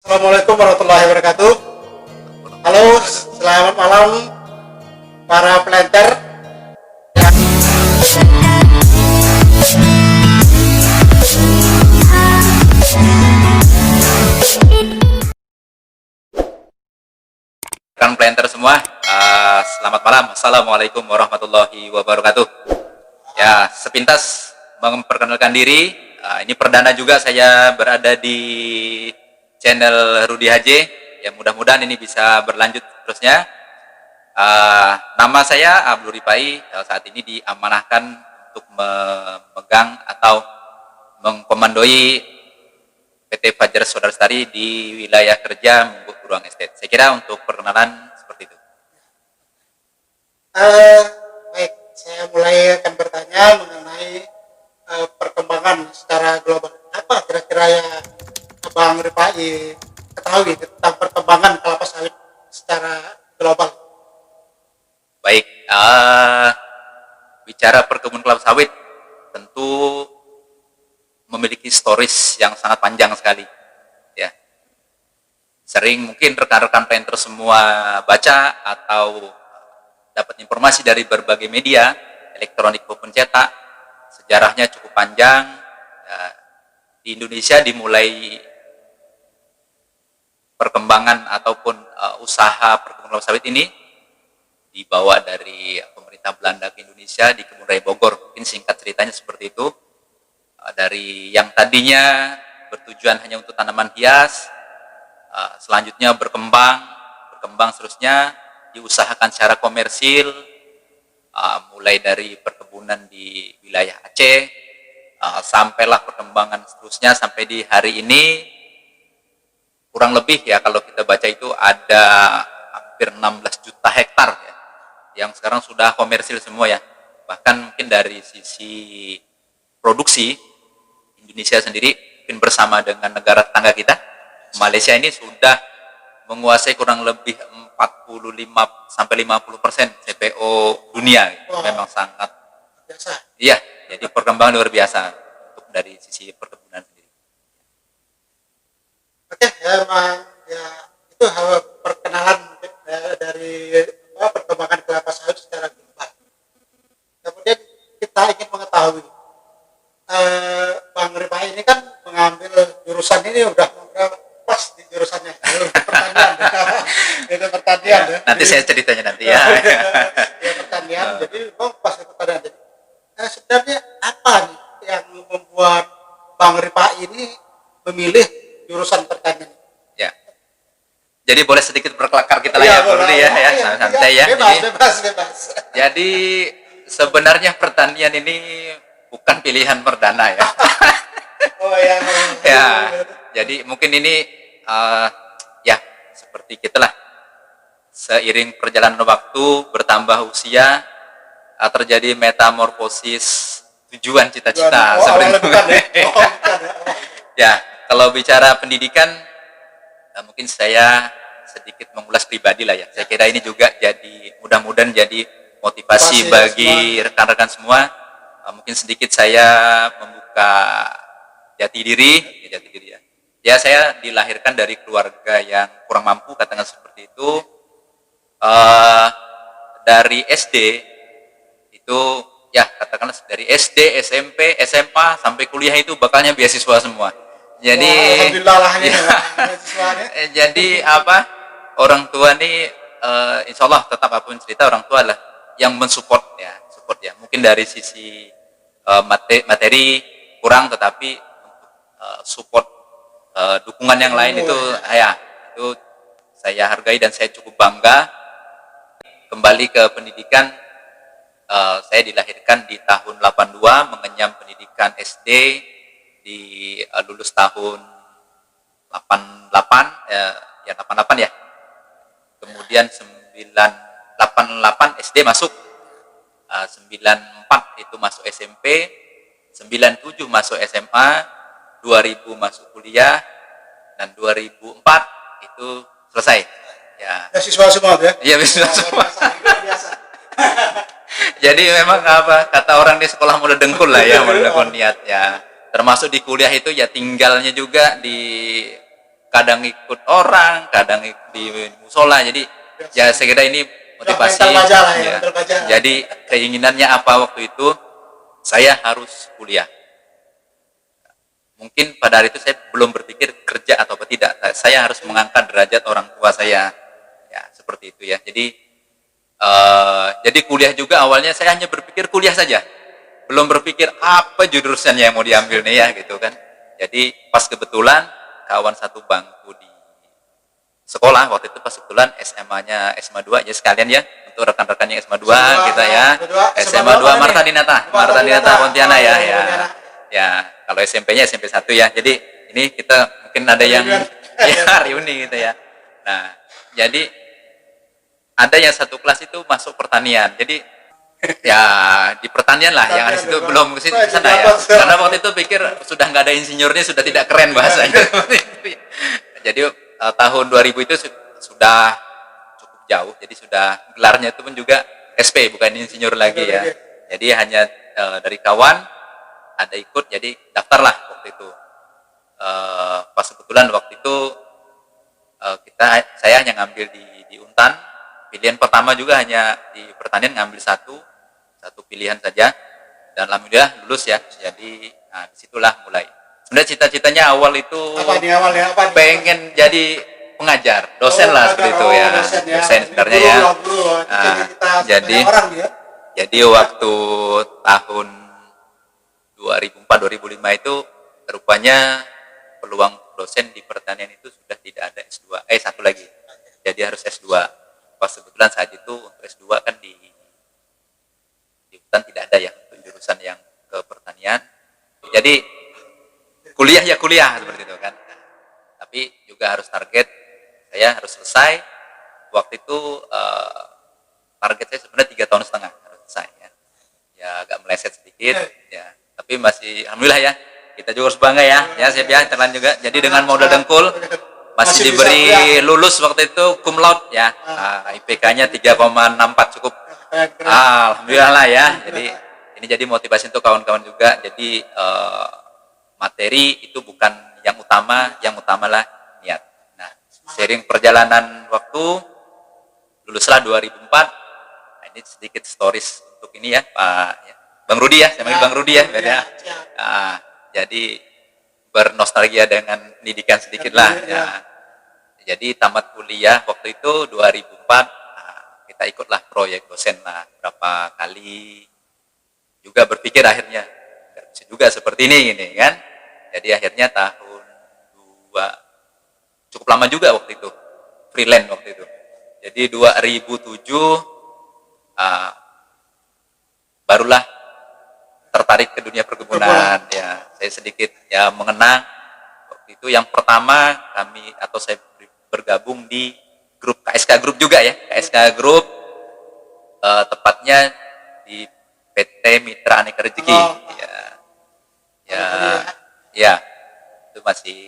Assalamualaikum warahmatullahi wabarakatuh. Halo, selamat malam para planter. Rekan planter semua, selamat malam. Assalamualaikum warahmatullahi wabarakatuh. Ya, sepintas memperkenalkan diri. Ini perdana juga saya berada di channel Rudi HJ. Ya, mudah-mudahan ini bisa berlanjut terusnya. Nama saya Abdul Ripai. Saat ini diamanahkan untuk memegang atau mengkomandoi PT Fajar Saudara Lestari di wilayah kerja Mungguk Ruang Estate. Saya kira untuk perkenalan seperti itu. Baik, saya mulai akan bertanya mengenai perkembangan secara global. Apa kira-kira yang Abang Ripai ketahui tentang perkembangan kelapa sawit secara global? Baik, bicara perkebunan kelapa sawit tentu memiliki stories yang sangat panjang sekali, ya. Sering mungkin rekan-rekan planter semua baca atau dapat informasi dari berbagai media elektronik maupun cetak. Sejarahnya cukup panjang. Di Indonesia dimulai perkembangan ataupun usaha perkebunan kelapa sawit ini dibawa dari pemerintah Belanda ke Indonesia di Kebun Raya Bogor. Mungkin singkat ceritanya seperti itu. Dari yang tadinya bertujuan hanya untuk tanaman hias, selanjutnya berkembang terusnya diusahakan secara komersil, mulai dari perkebunan di wilayah Aceh, sampailah perkembangan seterusnya sampai di hari ini kurang lebih ya kalau kita baca itu ada hampir 16 juta hektar ya, yang sekarang sudah komersil semua ya. Bahkan mungkin dari sisi produksi Indonesia sendiri mungkin bersama dengan negara tetangga kita Malaysia ini sudah menguasai kurang lebih 45 sampai 50% CPO dunia. Wow. Memang sangat biasa. Iya, jadi perkembangan luar biasa untuk dari sisi perkebunan sendiri. Oke, ya, itu hal perkenalan dari perkembangan kelapa sawit secara global. Kemudian kita ingin mengetahui Bang Ripai ini kan mengambil jurusan ini udah pas di jurusannya pertanian. Itu pertanian ya. Nanti saya ceritanya nanti ya. Ya pertanian. Jadi pas di pertanian. Jadi sebenarnya apa nih yang membuat Bang Ripai ini memilih jurusan pertanian? Ya. Jadi boleh sedikit berkelakar kita lah ya, santai ya. Bebas. Jadi sebenarnya pertanian ini bukan pilihan perdana ya. Oh ya. Ya, jadi mungkin ini ya seperti kita lah. Seiring perjalanan waktu, bertambah usia, terjadi metamorfosis tujuan cita-cita seperti itu. Ya, kalau bicara pendidikan, mungkin saya sedikit mengulas pribadi lah ya. Saya kira ini juga jadi mudah-mudahan jadi motivasi bagi rekan-rekan semua. Mungkin sedikit saya membuka jati diri ya. Ya, saya dilahirkan dari keluarga yang kurang mampu, katakan seperti itu. Dari SD itu ya katakanlah dari SD, SMP, SMA sampai kuliah itu bakalnya beasiswa semua. Jadi alhamdulillah lah ya. Jadi orang tua nih insya Allah tetap apapun cerita orang tua lah yang mensupport ya. Mungkin dari sisi materi kurang, tetapi untuk support dukungan yang lain itu saya hargai dan saya cukup bangga. Kembali ke pendidikan, saya dilahirkan di tahun 82, mengenyam pendidikan SD di lulus tahun 88 ya. Kemudian 88 SD masuk, 94 itu masuk SMP, 97 masuk SMA, 2000 masuk kuliah, dan 2004 itu selesai. Ya. Siswa semua ya? Iya, siswa semua. Jadi memang kata orang di sekolah mulai dengkul lah ya, mulai dengkul niat ya. Termasuk di kuliah itu ya tinggalnya juga di kadang ikut orang, kadang di musola. Jadi ya saya kira ini motivasi. Mental baja lah ya, Ya. mental baja. Jadi keinginannya apa waktu itu, saya harus kuliah. Mungkin pada hari itu saya belum berpikir kerja atau tidak. Saya harus mengangkat derajat orang tua saya. Ya, seperti itu ya. Jadi kuliah juga awalnya saya hanya berpikir kuliah saja. Belum berpikir apa jurusannya yang mau diambil nih ya gitu kan. Jadi pas kebetulan kawan satu bangku di sekolah waktu itu pas kebetulan SMA-nya SMA 2 ya sekalian ya untuk rekan-rekannya SMA 2 kita ya. SMA 2 Marta Dinata Pontianak ya ya. Ya, kalau SMP-nya SMP 1 ya. Jadi ini kita mungkin ada yang ya reuni gitu ya. Nah, jadi ada yang satu kelas itu masuk pertanian. Jadi ya di pertanian lah yang di situ belum ke sana ya. Karena waktu itu pikir sudah nggak ada insinyurnya sudah tidak keren bahasanya. Jadi tahun 2000 itu sudah cukup jauh. Jadi sudah gelarnya itu pun juga SP bukan insinyur lagi ya. Jadi hanya dari kawan ada ikut jadi daftarlah waktu itu. Pas kebetulan waktu itu saya hanya ngambil di Untan. Pilihan pertama juga hanya di pertanian ngambil satu pilihan saja dan alhamdulillah lulus ya. Jadi disitulah mulai. Sebenarnya cita-citanya awal itu pengen jadi pengajar, dosen lah seperti itu ya. Dosen sebenarnya ya. Jadi waktu tahun 2004-2005 itu rupanya peluang dosen di pertanian itu sudah tidak ada S2. Satu lagi. Jadi harus S2. Pas kebetulan saat itu untuk S2 kan di hutan tidak ada ya untuk jurusan yang ke pertanian. Jadi kuliah seperti itu kan. Tapi juga harus target saya harus selesai. Waktu itu target saya sebenarnya 3,5 tahun harus selesai ya. Ya agak meleset sedikit ya. Tapi masih alhamdulillah ya. Kita juga harus bangga ya. Ya siap ya terlan juga. Jadi dengan modal dengkul masih diberi lulus waktu itu cum laude ya. IPK-nya 3,64 cukup. Alhamdulillah lah ya. Jadi ini jadi motivasi untuk kawan-kawan juga. Jadi materi itu bukan yang utamalah niat. Nah, seiring perjalanan waktu luluslah 2004. Nah, ini sedikit stories untuk ini ya, Pak ya. Bang Rudi ya, saya panggil Bang Rudi ya. Jadi bernostalgia dengan pendidikan sedikit lah ya. Jadi tamat kuliah waktu itu 2004 kita ikutlah proyek dosen lah berapa kali juga berpikir akhirnya nggak bisa juga seperti ini kan. Jadi akhirnya tahun 2 cukup lama juga waktu itu freelance waktu itu. Jadi 2007 barulah tertarik ke dunia perkebunan ya. Saya sedikit ya mengenang waktu itu yang pertama saya bergabung di grup KSK Group juga ya. KSK Group tepatnya di PT Mitra Aneka Rezeki. Ya. Itu masih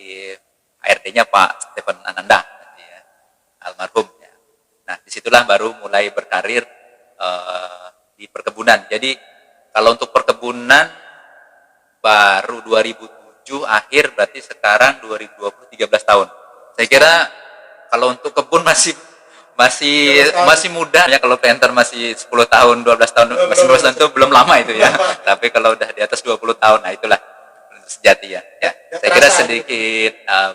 HRD-nya Pak Stephen Ananda ya, almarhum ya. Nah, disitulah baru mulai berkarir di perkebunan. Jadi kalau untuk perkebunan baru 2007 akhir berarti sekarang 2020 13 tahun. Saya kira kalau untuk kebun masih muda ya, kalau planter masih 10 tahun, 12 tahun, masih 12 tahun itu belum lama itu ya. Tapi kalau udah di atas 20 tahun, nah itulah sejati ya. Saya kira sedikit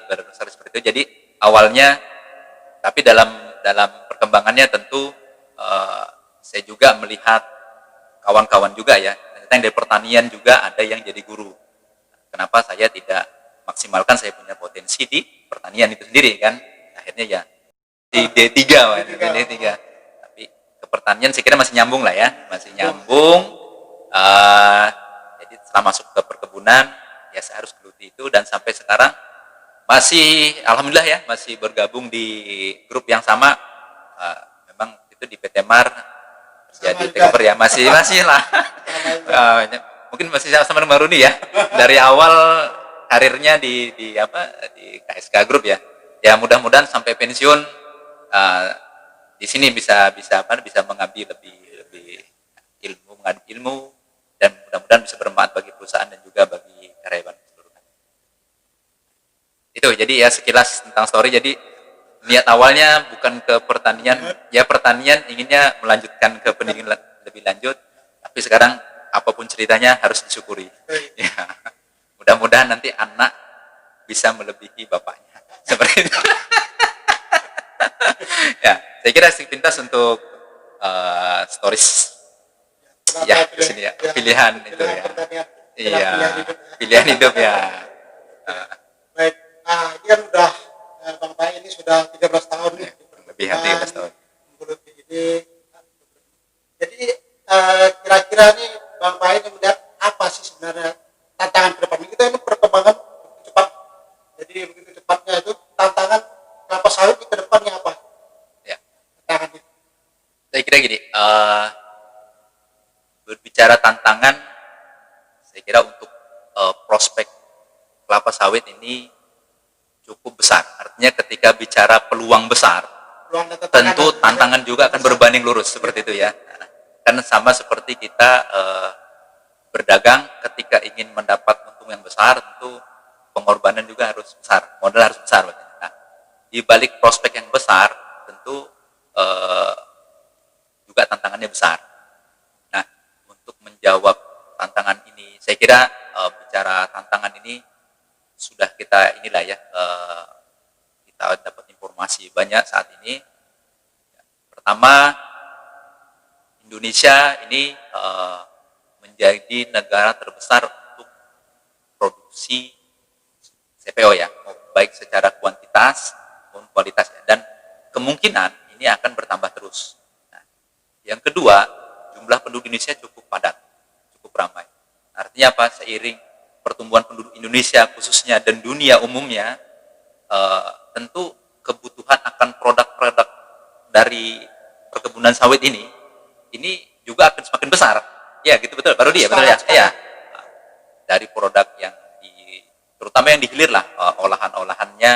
bersari seperti itu. Jadi awalnya tapi dalam perkembangannya tentu saya juga melihat kawan-kawan juga ya. Yang dari pertanian juga ada yang jadi guru. Kenapa saya tidak maksimalkan saya punya potensi di pertanian itu sendiri kan? Akhirnya ya di D3 tapi ke pertanian saya kira masih nyambung lah ya, masih nyambung. Jadi setelah masuk ke perkebunan ya saya harus geluti itu dan sampai sekarang masih alhamdulillah ya masih bergabung di grup yang sama. Memang itu di PT Mar jadi takeover ya masih lah. Mungkin masih sama dengan Rudi ya dari awal karirnya di KSK Group ya. Ya mudah-mudahan sampai pensiun di sini bisa mengambil lebih ilmu dan mudah-mudahan bisa bermanfaat bagi perusahaan dan juga bagi karyawan keseluruhan. Itu jadi ya sekilas tentang story. Jadi niat awalnya bukan ke pertanian, ya pertanian inginnya melanjutkan ke pendidikan lebih lanjut, tapi sekarang apapun ceritanya harus disyukuri. Ya, mudah-mudahan nanti anak bisa melebihi bapaknya. Seperti itu. Ya, saya kira sepintas untuk stories ya di sini ya, pilihan itu ya. Iya, pilihan hidup ya. Baik, ini kan udah Bang Pai ini sudah 13 tahun nih. Lebih 13 tahun. Menggeluti ini. Jadi kira-kira nih Bang Pai ini melihat apa sih sebenarnya tantangan ke depan? Kita ini perkembangan begitu cepat. Jadi begitu cepatnya itu tantangan kelapa sawit di ke depannya apa? Ya. Tantangan itu. Saya kira gini, berbicara tantangan, saya kira untuk prospek kelapa sawit ini cukup besar. Artinya ketika bicara peluang besar, tentu tantangan juga akan berbanding lurus seperti itu ya. Kan sama seperti kita berdagang, ketika ingin mendapat untung yang besar, tentu pengorbanan juga harus besar, modal harus besar. Nah, di balik prospek yang besar, tentu juga tantangannya besar. Nah, untuk menjawab tantangan ini, saya kira bicara tantangan ini sudah kita inilah ya, kita dapat informasi banyak saat ini. Pertama, Indonesia ini menjadi negara terbesar untuk produksi CPO ya, baik secara kuantitas maupun kualitas ya. Dan kemungkinan ini akan bertambah terus. Nah, yang kedua, jumlah penduduk Indonesia cukup padat, cukup ramai. Artinya apa? Seiring pertumbuhan penduduk Indonesia khususnya dan dunia umumnya, tentu kebutuhan akan produk-produk dari perkebunan sawit ini juga akan semakin besar. Ya, gitu betul. Baru dia, betul ya. Ya. Dari produk yang terutama yang dihilir lah, olahan-olahannya.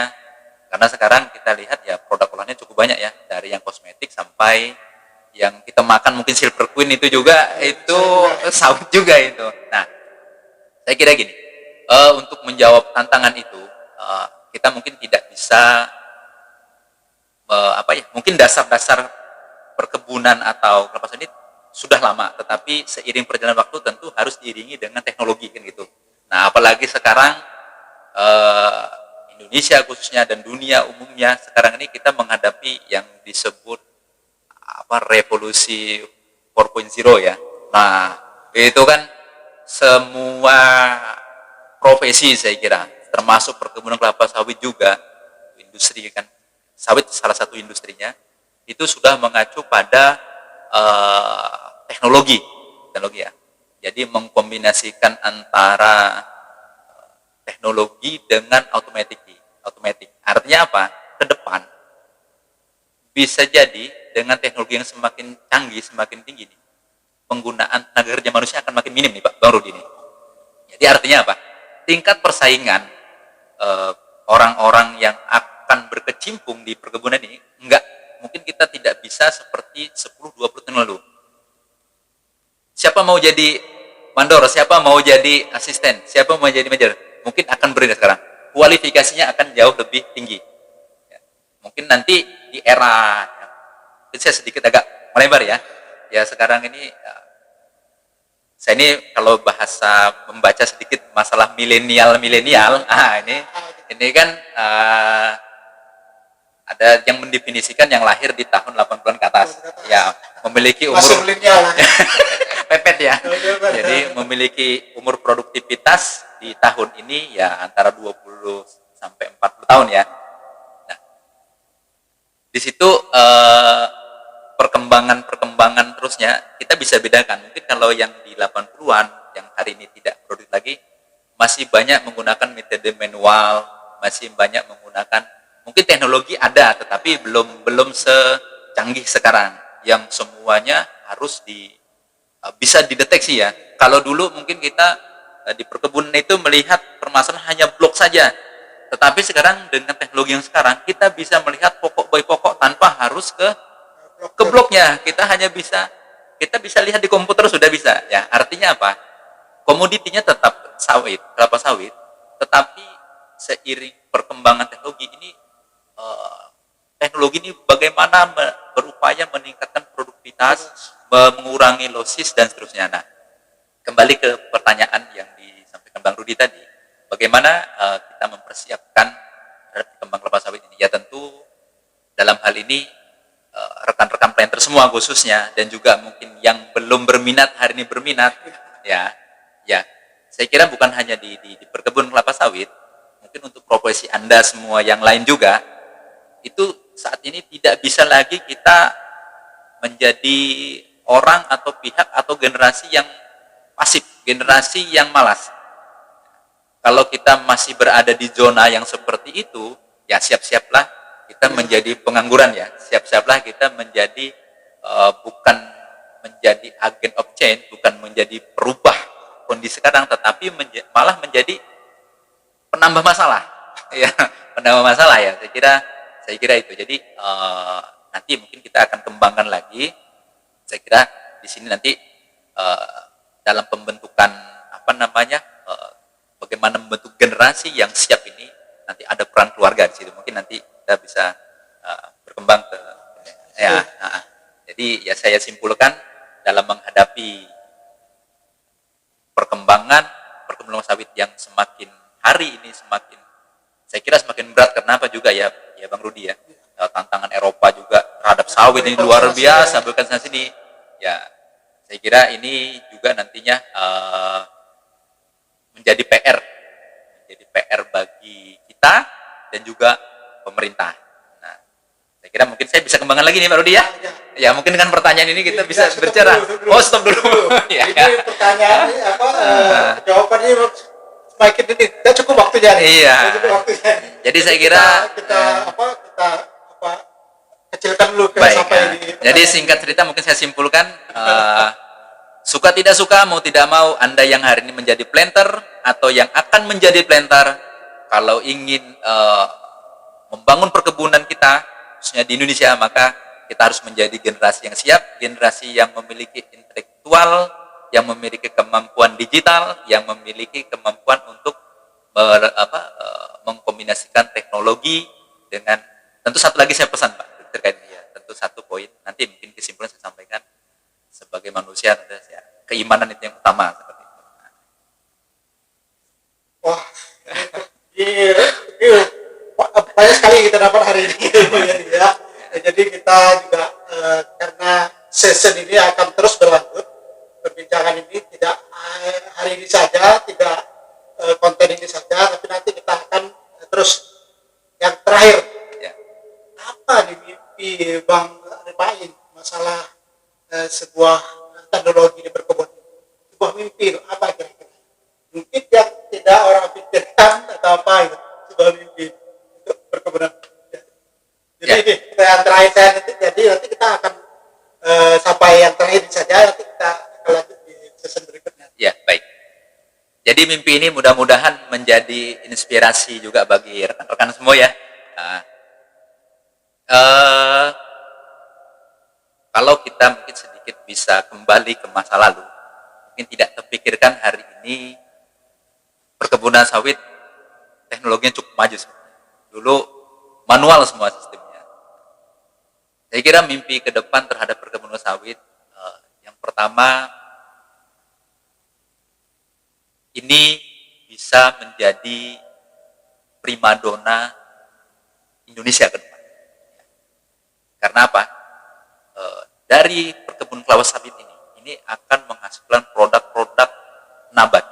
Karena sekarang kita lihat ya produk olahannya cukup banyak ya, dari yang kosmetik sampai yang kita makan mungkin Silver Queen itu juga itu sawit juga itu. Nah, saya kira gini, untuk menjawab tantangan itu, kita mungkin tidak bisa mungkin dasar-dasar perkebunan atau kelapa sawit sudah lama, tetapi seiring perjalanan waktu tentu harus diiringi dengan teknologi kan gitu. Nah, apalagi sekarang Indonesia khususnya dan dunia umumnya sekarang ini kita menghadapi yang disebut revolusi 4.0 ya. Nah, itu kan semua profesi saya kira, termasuk perkebunan kelapa sawit juga, industri kan, sawit salah satu industrinya, itu sudah mengacu pada teknologi ya. Jadi mengkombinasikan antara teknologi dengan otomatik. Artinya apa? Ke depan bisa jadi dengan teknologi yang semakin canggih, semakin tinggi nih, penggunaan tenaga kerja manusia akan makin minim nih Pak Bang Rudi nih. Jadi artinya apa? Tingkat persaingan orang-orang yang akan berkecimpung di perkebunan ini mungkin kita tidak bisa seperti 10-20 tahun lalu. Siapa mau jadi mandor, siapa mau jadi asisten, siapa mau jadi manajer, mungkin akan berbeda sekarang. Kualifikasinya akan jauh lebih tinggi. Ya. Mungkin nanti di era, saya sedikit agak melebar ya. Ya sekarang ini, saya ini kalau bahasa membaca sedikit masalah milenial, ini kan ada yang mendefinisikan yang lahir di tahun 80-an ke atas. Ya, memiliki umur pepet ya. Jadi memiliki umur produktivitas di tahun ini ya antara 20 sampai 40 tahun ya. Nah, di situ perkembangan terusnya kita bisa bedakan. Mungkin kalau yang di 80-an yang hari ini tidak produktif lagi masih banyak menggunakan metode manual, masih banyak menggunakan mungkin teknologi ada tetapi belum secanggih sekarang yang semuanya harus bisa dideteksi ya. Kalau dulu mungkin kita di perkebunan itu melihat permasalahan hanya blok saja. Tetapi sekarang dengan teknologi yang sekarang kita bisa melihat pokok by pokok tanpa harus ke bloknya. Kita bisa lihat di komputer sudah bisa ya. Artinya apa? Komoditinya tetap sawit, kelapa sawit, tetapi seiring perkembangan teknologi ini, teknologi ini bagaimana berupaya meningkatkan produktivitas, mengurangi losses dan seterusnya. Nah, kembali ke pertanyaan yang disampaikan Bang Rudi tadi, bagaimana kita mempersiapkan terhadap kembang kelapa sawit ini? Ya tentu dalam hal ini rekan-rekan planter semua khususnya, dan juga mungkin yang belum berminat hari ini berminat, ya saya kira bukan hanya di perkebunan kelapa sawit, mungkin untuk profesi Anda semua yang lain juga, itu saat ini tidak bisa lagi kita menjadi orang atau pihak atau generasi yang pasif, generasi yang malas. Kalau kita masih berada di zona yang seperti itu, ya siap-siaplah kita menjadi pengangguran, ya. Siap-siaplah kita menjadi bukan menjadi agent of change, bukan menjadi perubah kondisi sekarang, tetapi malah menjadi penambah masalah. Ya, penambah masalah, ya. Saya kira itu. Jadi nanti mungkin kita akan kembangkan lagi. Saya kira di sini nanti dalam pembentukan bagaimana membentuk generasi yang siap ini, nanti ada peran keluarga di situ. Mungkin nanti kita bisa berkembang ke ya. Jadi ya saya simpulkan, dalam menghadapi perkembangan sawit yang semakin hari ini saya kira semakin berat. Karena apa juga ya Bang Rudi ya, tantangan Eropa juga terhadap sawit ini luar biasa, bukan sana sini. Ya, saya kira ini juga nantinya menjadi PR bagi kita dan juga pemerintah. Nah, saya kira mungkin saya bisa kembangkan lagi nih Pak Rudi ya. Ya, mungkin dengan pertanyaan ini kita bisa berbicara. Stop dulu. Ya. Ini pertanyaan ini jawabannya semakin ini tidak cukup waktunya nih. Iya. Cukup waktunya. Jadi saya kira kita kecilkan dulu sampai di. Jadi singkat cerita mungkin saya simpulkan, suka tidak suka, mau tidak mau, Anda yang hari ini menjadi planter atau yang akan menjadi planter, kalau ingin membangun perkebunan kita khususnya di Indonesia, maka kita harus menjadi generasi yang siap, generasi yang memiliki intelektual, yang memiliki kemampuan digital, yang memiliki kemampuan untuk mengkombinasikan teknologi dengan, tentu satu lagi saya pesan Pak terkait ini ya, tentu satu poin, nanti mungkin kesimpulan saya sampaikan, sebagai manusia ya, keimanan itu yang utama seperti itu. Wah, banyak sekali kita dapat hari ini ya. Jadi kita juga karena session ini akan terus berlanjut, perbincangan ini tidak hari ini saja, tidak konten ini saja, tapi nanti kita akan terus. Yang terakhir, apa nih mimpi Bang Rifai masalah sebuah teknologi di perkebunan? Sebuah mimpi apa kira-kira? Mungkin yang tidak orang pikirkan atau apa itu, sebuah mimpi untuk perkebunan. Jadi ini yang terakhir saya nanti kita akan sampai yang terakhir saja, nanti kita akan lanjut di season berikutnya. Ya, baik. Jadi mimpi ini mudah-mudahan menjadi inspirasi juga bagi rekan-rekan semua ya. Kalau kita mungkin sedikit bisa kembali ke masa lalu, mungkin tidak terpikirkan hari ini perkebunan sawit teknologinya cukup maju. Dulu manual semua sistemnya. Saya kira mimpi ke depan terhadap perkebunan sawit, yang pertama, ini bisa menjadi primadona Indonesia ke depan. Karena apa? Dari perkebunan kelapa sawit ini akan menghasilkan produk-produk nabat,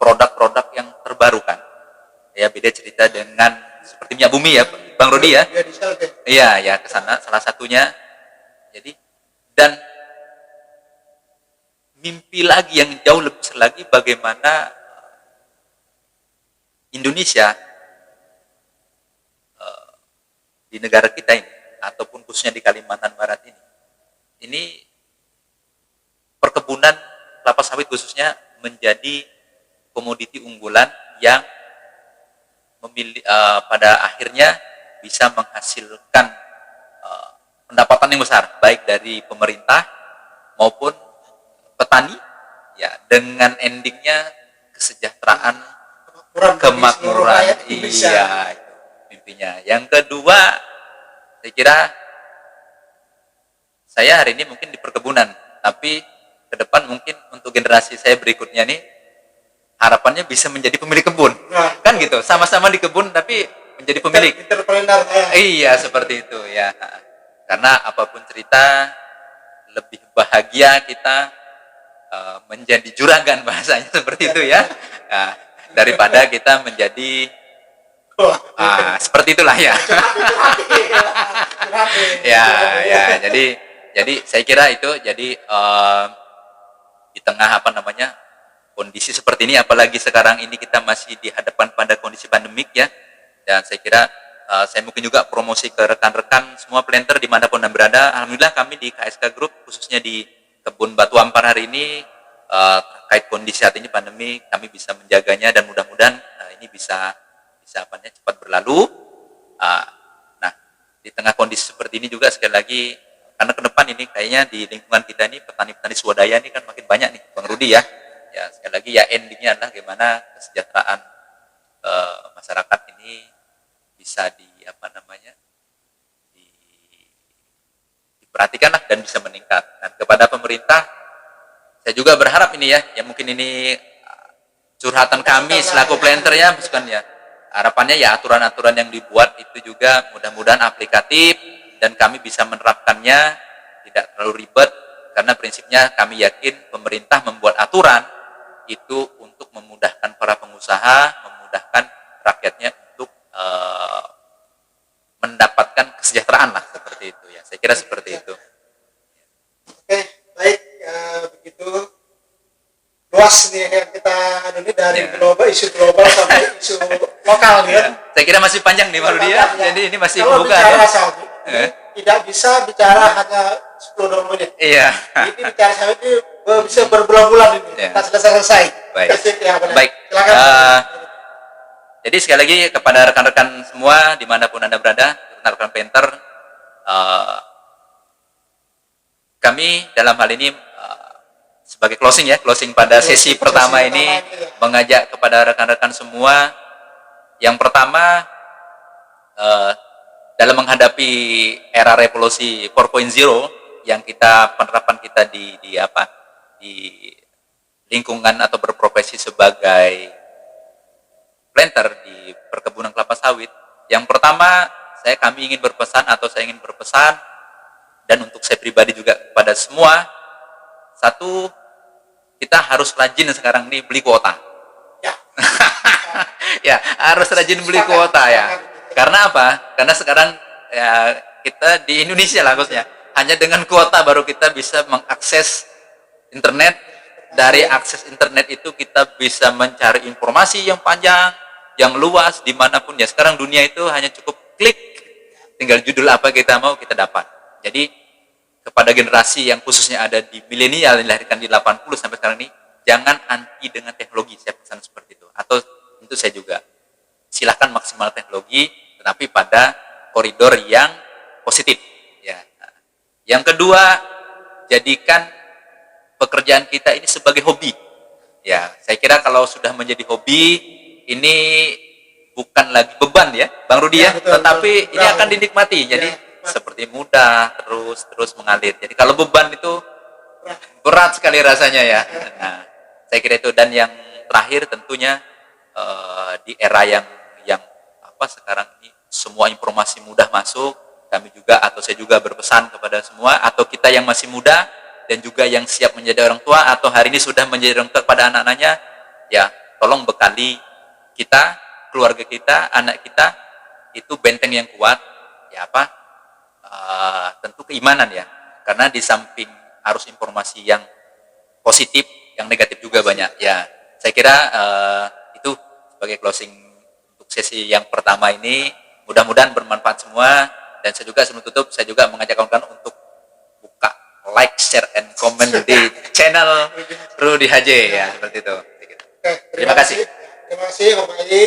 produk-produk yang terbarukan. Ya, beda cerita dengan seperti minyak bumi ya, Bang Rudi ya. Iya, ya ke sana salah satunya. Jadi, dan mimpi lagi yang jauh lebih besar lagi, bagaimana Indonesia di negara kita ini, ataupun khususnya di Kalimantan Barat ini perkebunan kelapa sawit khususnya menjadi komoditi unggulan yang pada akhirnya bisa menghasilkan pendapatan yang besar, baik dari pemerintah maupun petani, ya, dengan endingnya kesejahteraan kemakmuran bagi seluruh kemakmuran. rakyat Indonesia. Iya, itu mimpinya. Yang kedua, saya kira saya hari ini mungkin di perkebunan, tapi ke depan mungkin untuk generasi saya berikutnya nih harapannya bisa menjadi pemilik kebun. Nah, Kan gitu, sama-sama di kebun tapi menjadi pemilik. entrepreneur Iya, seperti itu ya. Karena apapun cerita, lebih bahagia kita menjadi juragan bahasanya seperti itu ya. Nah, daripada kita menjadi seperti itulah ya. Ya, ya. Jadi saya kira itu jadi di tengah apa namanya kondisi seperti ini, apalagi sekarang ini kita masih dihadapkan pada kondisi pandemik ya. Dan saya kira saya mungkin juga promosi ke rekan-rekan semua planter dimanapun anda berada. Alhamdulillah kami di KSK Group khususnya di Kebun Batu Ampar hari ini terkait kondisi saat ini pandemi kami bisa menjaganya dan mudah-mudahan ini bisa apa namanya cepat berlalu. Nah di tengah kondisi seperti ini juga sekali lagi karena ke depan ini kayaknya di lingkungan kita ini petani-petani swadaya ini kan makin banyak nih Bang Rudi ya. Ya sekali lagi ya endingnya adalah bagaimana kesejahteraan masyarakat ini bisa diperhatikan lah dan bisa meningkat. Dan kepada pemerintah saya juga berharap ini ya mungkin ini curhatan kami selaku planter ya, bukan ya. Harapannya ya aturan-aturan yang dibuat itu juga mudah-mudahan aplikatif dan kami bisa menerapkannya tidak terlalu ribet karena prinsipnya kami yakin pemerintah membuat aturan itu untuk memudahkan para pengusaha, memudahkan rakyatnya untuk mendapatkan kesejahteraan lah seperti itu ya. Saya kira seperti itu. Oke, baik begitu luas nih yang kita ini dari global, isu global sampai isu lokal nih ya. Saya kira masih panjang nih Pak Rudi ya. Jadi ini masih kalau buka bicara ya. sawit tidak bisa bicara hanya 10-20 menit. Iya. Ini bicara sawit ini bisa berbulan-bulan ini. Tak selesai. Baik. Ya, baik. Silakan. Jadi sekali lagi kepada rekan-rekan semua dimanapun anda berada, rekan-rekan planter, kami dalam hal ini sebagai closing pada sesi pertama ini mengajak kepada rekan-rekan semua yang pertama dalam menghadapi era revolusi 4.0 yang penerapan kita di lingkungan atau berprofesi sebagai planter di perkebunan kelapa sawit. Yang pertama kami ingin berpesan dan untuk saya pribadi juga kepada semua, satu, kita harus rajin sekarang ini beli kuota. Ya. Ya, harus rajin beli kuota ya. Karena apa? Karena sekarang ya kita di Indonesia lah khususnya, hanya dengan kuota baru kita bisa mengakses internet. Dari akses internet itu kita bisa mencari informasi yang panjang, yang luas dimanapun ya. Sekarang dunia itu hanya cukup klik, tinggal judul apa kita mau kita dapat. Jadi kepada generasi yang khususnya ada di milenial yang dilahirkan di 80 sampai sekarang ini, jangan anti dengan teknologi, saya pesan seperti itu. Atau itu saya juga silahkan maksimal teknologi, tetapi pada koridor yang positif. Ya. Yang kedua, jadikan pekerjaan kita ini sebagai hobi. Ya, saya kira kalau sudah menjadi hobi, ini bukan lagi beban ya, Bang Rudi ya, betul, tetapi betul. ini akan dinikmati. Jadi seperti mudah terus mengalir. Jadi kalau beban itu berat sekali rasanya ya. Nah, saya kira itu. Dan yang terakhir tentunya di era yang sekarang ini semua informasi mudah masuk. Saya juga berpesan kepada semua atau kita yang masih muda dan juga yang siap menjadi orang tua atau hari ini sudah menjadi orang tua kepada anak-anaknya, ya tolong bekali kita, keluarga kita, anak kita itu benteng yang kuat. Ya tentu keimanan ya, karena di samping arus informasi yang positif, yang negatif juga banyak ya. Saya kira itu sebagai closing untuk sesi yang pertama ini, mudah-mudahan bermanfaat semua. Dan saya juga sebelum tutup, saya juga mengajak kawan-kawan untuk buka like, share, and comment di channel Rudi HJ ya, seperti itu. Terima kasih. Terima kasih Bapak Haji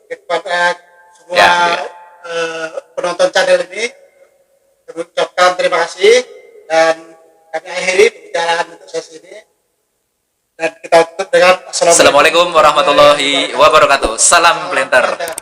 kepada semua penonton channel ini. Kami ucapkan terima kasih dan kami akhiri pembicaraan untuk sesi ini dan kita tutup dengan Assalamualaikum warahmatullahi wabarakatuh. Salam Planter.